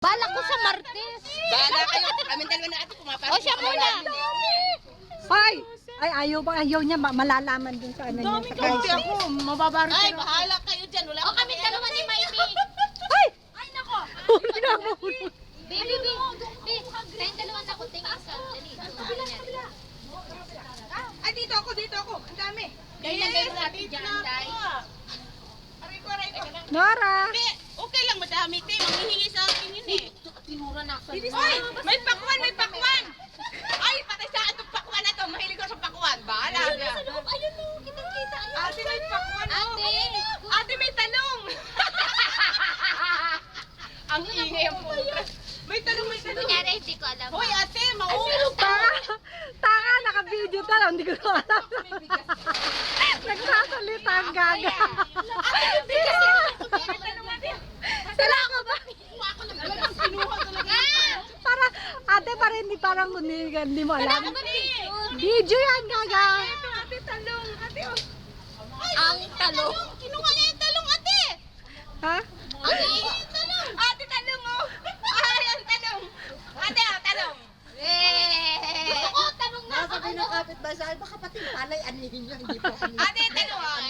Bala ko sa Martes. Bahala kayo. Kami dalawa na ate pumapasok. O siya muna. Hoy! Ay, ayaw niya malalaman dun sa ano niya. Sa Kasi kanya. ako, mababarit ay, bahala kayo dyan. Wala O kami dalawa ni Maimi. Ay! Ay nako. Huli na mo. Baby, tayong dalawa na ko. Tingin sa dali. Kabila. Ay, dito ako. Ang dami. Ilagay mo natin dyan, Day. Aray ko. Nora! Hindi, okay lang madami. Te, manghihingi sa akin yun eh. Tinura na ako. Hoy, may pakwan. Ay, patay sa akin itong pakwan na to. Mahilig ko sa pakwan. Bahala ka. Ayun o, kitang-kita. Ate, may pakwan oh. Ate. Ate, may talong. Ang ingay ang puta. May talong. Kunyari, hindi ko alam. Hoy, ate, mauna. Tanga, naka-video ka lang. Hindi ko alam. Nagsasalita ang gaga. Sila ko ba? Kinuha talaga. Para, ate, parang hindi mo alam. Ako ba picture? Video yan, gaga. Ate, talong. Ate, oh. Ang talong. Kinuha niya yung talong, ate. Ha? Ang talong. Ate, talong, oh. Ay, ang talong. Ate, oh, talong. Gusto ko, tanong na. Sabi ng kapitbahay sa akin, baka pati palay, anihin nyo, hindi po anihin. Ate, talong, oh.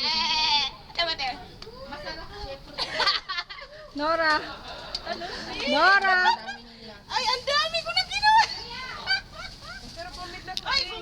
Ate. Nora. Nora. Ay, ang dami.